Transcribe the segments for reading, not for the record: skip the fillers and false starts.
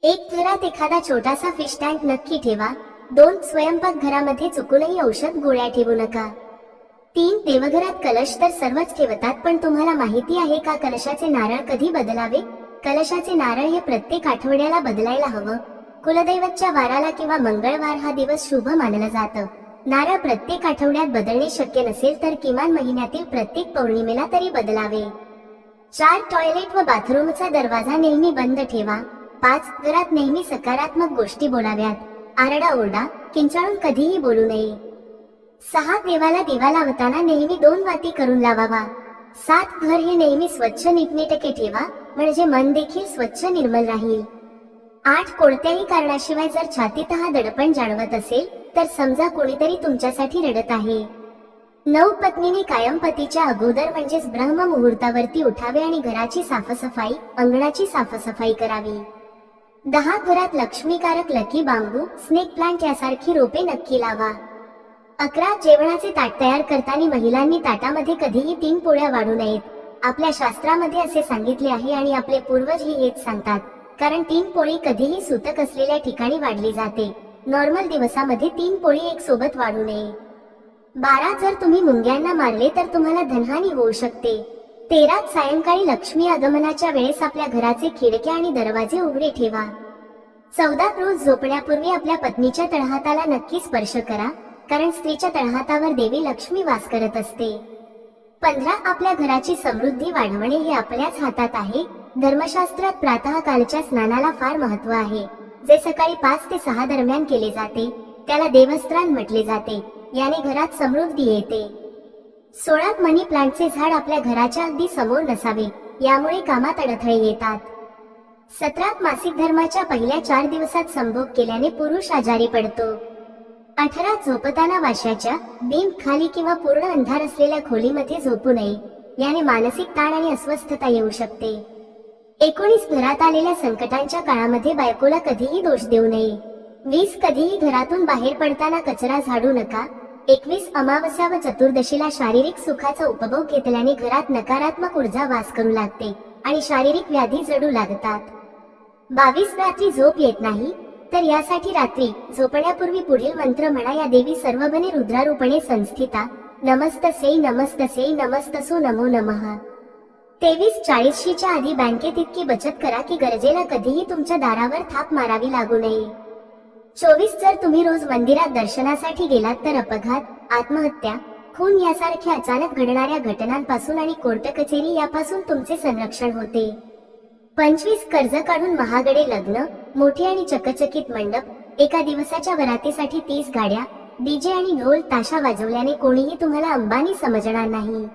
एक घरात एखादा छोटासा फिश टँक नक्की ठेवा. 2 स्वयंपाक घरामध्ये चुकूनही औषध गोळ्या ठेवू नका. 3 देवघरात कलश तर सर्वच ठेवतात, पण तुम्हाला माहिती आहे का कलशाचे नारळ कधी बदलावे? कलशाचे नारळ हे प्रत्येक आठवड्याला बदलायला हवं. कुलदैवतच्या वाराला किंवा मंगळवार हा दिवस शुभ मानलं जातं. नारळ प्रत्येक आठवड्यात बदलणे शक्य नसेल तर किमान महिन्यातील प्रत्येक पौर्णिमेला तरी बदलावे. 4 टॉयलेट व बाथरूमचा दरवाजा नेहमी बंद ठेवा. 5 घरात नेहमी सकारात्मक गोष्टी बोलाव्यात. आरडाओरडा, किंचाळून कधीही बोलू नये. 6 देवाला दिवा लावताना नेहमी 2 वाती करून लावावा. 7 घर हे नेहमी स्वच्छ नीटनेटके ठेवा, म्हणजे मन देखील स्वच्छ निर्मल राहील. 8 कोणत्याही कारणाशिवाय जर छातीत हा दडपण जाणवत असेल तर समजा कोणीतरी तुमच्यासाठी रडत आहे. 9 पत्नीने कायम पतीच्या अगोदर म्हणजेच ब्रह्म मुहूर्तावरती उठावे आणि घराची साफसफाई, अंगणाची साफसफाई करावी. 10 घरात लक्ष्मीकारक लकी बांबू, स्नेक प्लांट यासारखी रोपे नक्की लावा. 11 जेवणाचे ताट तयार करताना महिलांनी ताटामध्ये कधीही 3 पोळ्या वाढू नयेत. आपल्या शास्त्रामध्ये असे सांगितले आहे आणि आपले पूर्वजही हेच सांगतात, कारण 3 पोळी कधीही सूतक असलेल्या ठिकाणी वाढली जाते. नॉर्मल दिवसामध्ये 3 पोळी एक सोबत वाढू नये. 12 जर तुम्ही मुंग्यांना मारले तर तुम्हाला धनहानी होऊ शकते. 13 सायंकाळी लक्ष्मी आगमनाच्या वेळेस आपल्या घराचे खिडक्या आणि दरवाजे उघडे ठेवा. 14 रोज झोपण्यापूर्वी आपल्या पत्नीच्या तळहाताला नक्की स्पर्श करा, कारण स्त्रीच्या तळहातावर देवी लक्ष्मी वास करत असते. 15 आपल्या घराची समृद्धी वाढवणे हे आपल्याच हातात आहे. धर्मशास्त्रात प्रातःकालच्या स्नानाला फार महत्व आहे, जे सकाळी 5 ते 6 दरम्यान केले जाते. त्याला देवस्थान म्हटले जाते. याने घरात समृद्धी येते. 16 मनी प्लांटचे झाड आपल्या घराच्या अगदी समोर नसावे, यामुळे कामात अडथळे येतात. 17 मासिक धर्माच्या पहिल्या 4 दिवसात संभोग केल्याने पुरुष आजारी पडतो. 18 झोपताना वाशाच्या बीम खाली किंवा पूर्ण अंधार असलेल्या खोलीमध्ये झोपू नये, याने मानसिक ताण आणि अस्वस्थता येऊ शकते. 19 घरात आलेल्या संकटांच्या काळामध्ये बायकोला कधीही दोष देऊ नये. 20 कधीही घरातून बाहेर पडताना कचरा झाडू नका. 21 अमावस्या व चतुर्दशीला शारीरिक सुखाचा उपभोग घेतल्याने घरात नकारात्मक ऊर्जा वास करू लागते आणि शारीरिक व्याधी जडू लागतात. 22 रात्री झोप येत नाही तर यासाठी रात्री झोपण्यापूर्वी पुढील मंत्र म्हणा. या देवी सर्वबने रुद्रारूपणे संस्थिता, नमस्तसे नमस्तसे नमस्तसो नमो नमः. 23 40शीच्या आधी बँकेत इतकी बचत करा की गरजेला कधीही तुमच्या दारावर थाप मारावी लागू नये. 24 जर तुम्ही रोज मंदिरात दर्शनासाठी गेलात तर अपघात, आत्महत्या, खून यासारख्या अचानक घडणाऱ्या घटनांपासून आणि कोर्ट कचेरी यापासून तुमचे संरक्षण होते. 25 कर्ज काढून महागडे लग्न, मोठे आणि चकचकीत मंडप, एका दिवसाच्या वरातीसाठी 30 गाड्या, डीजे आणि ढोल ताशा वाजवल्याने कोणीही तुम्हाला अंबानी समजणार नाही.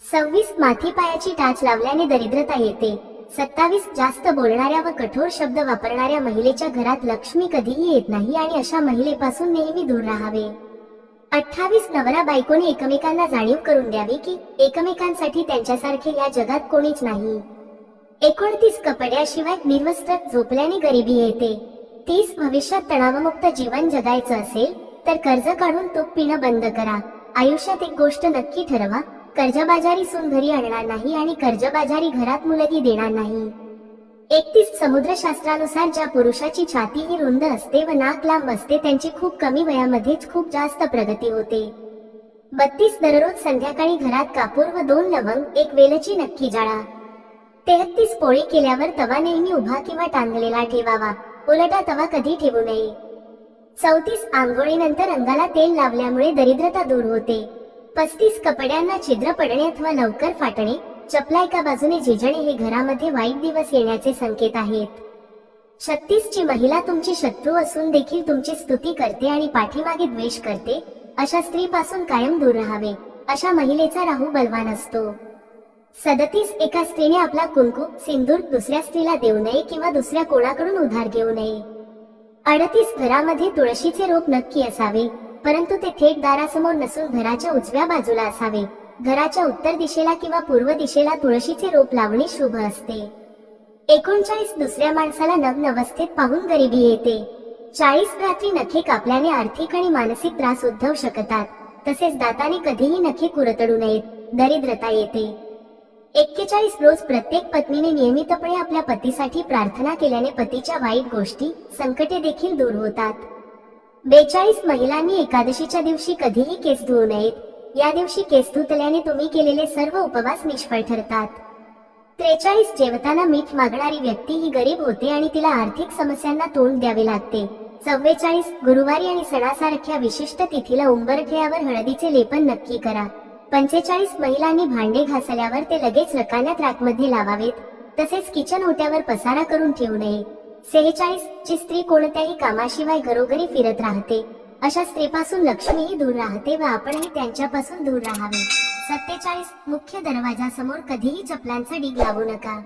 26 माथी पायाची टाच लावल्याने दरिद्रता येते. 27 जास्त बोलणाऱ्या व कठोर शब्द वापरणाऱ्या महिलेच्या घरात लक्ष्मी कधीही येत नाही आणि अशा महिलेपासून नेहमी दूर राहावे. 28 नवरा बायकोने एकमेकांना जाणीव करून द्यावी की एकमेकांसाठी त्यांच्यासारखे या जगात कोणीच नाही. 29 कपड्याशिवाय निर्वस्त्र झोपल्याने गरिबी येते. 30 भविष्यात तणावमुक्त जीवन जगायचं असेल तर कर्ज काढून तूप पिणं बंद करा. आयुष्यात एक गोष्ट नक्की ठरवा, कर्जबाजारी सून घरी आणणार नाही आणि कर्जबाजारी घरात मुलगी देणार नाही. 31 समुद्रशास्त्रानुसार ज्या पुरुषाची छाती ही रुंद असते व नाक लांब असते त्यांची खूप कमी वयामध्येच खूप जास्त प्रगती होते. 32 दररोज संध्याकाळी घरात कापूर व 2 लवंग, 1 वेलची नक्की जाळा. 33 पोळी केल्यावर तवा नेहमी उभा किंवा टांगलेला ठेवावा, उलटा तवा कधी ठेवू नये. 34 आंघोळीनंतर अंगाला तेल लावल्यामुळे दरिद्रता दूर होते. 35 कपड्यांना छिद्र पडणे अथवा लवकर फाटणे, चपला एका बाजूने झिजणे हे घरामध्ये वाईट दिवस येण्याचे संकेत आहेत. 36 ची महिला तुमची शत्रू असून देखील तुमची स्तुती करते आणि पाठीमागे द्वेष करते, अशा स्त्रीपासून कायम दूर राहावे. अशा महिलेचा राहू बलवान असतो. 37 एका स्त्रीने आपला कुंकू, सिंदूर दुसऱ्या स्त्रीला देऊ नये किंवा दुसऱ्या कोणाकडून उधार घेऊ नये. 38 घरामध्ये तुळशीचे रोप नक्की असावे, परंतु ते थेट दारासमोर नसून घराच्या उजव्या बाजूला असावे. घराच्या उत्तर दिशेला किंवा पूर्व दिशेला तुळशीचे रोप लावणे शुभ असते. 39 दुसऱ्या माणसाला नग्न अवस्थेत पाहून गरिबी येते. 40 रात्री नखे कापल्याने आर्थिक आणि मानसिक त्रास उद्भवू शकतात. तसेच दाताने कधीही नखे कुरतडू नयेत, दरिद्रता येते. 41 रोज प्रत्येक पत्नीने नियमितपणे आपल्या पतीसाठी प्रार्थना केल्याने पतीच्या वाईट गोष्टी, संकटे देखील दूर होतात. 42 महिलांनी एकादशीच्या दिवशी कधीही केस धुवू नयेत. या दिवशी केस धुतल्याने तुम्ही केलेले सर्व उपवास निष्फळ ठरतात. 43 जेवताना मीठ मागणारी व्यक्ती ही गरीब होते आणि तिला आर्थिक समस्यांना तोंड द्यावे लागते. 44 गुरुवारी आणि सणासारख्या विशिष्ट तिथीला उंबरठ्यावर हळदीचे लेपन नक्की करा. 45 महिलांनी भांडे घासल्यावर ते लगेच रकान्यात रॅकमध्ये लावावेत. तसेच किचन ओट्यावर पसारा करून ठेवू नये. 46 जी स्त्री कोणत्याही कामाशिवाय घरोघरी फिरत राहते, अशा स्त्रीपासून लक्ष्मीही दूर राहते व आपणही त्यांच्यापासून दूर राहावे. 47 मुख्य दरवाजासमोर कधीही चपलांचा डीग लावू नका.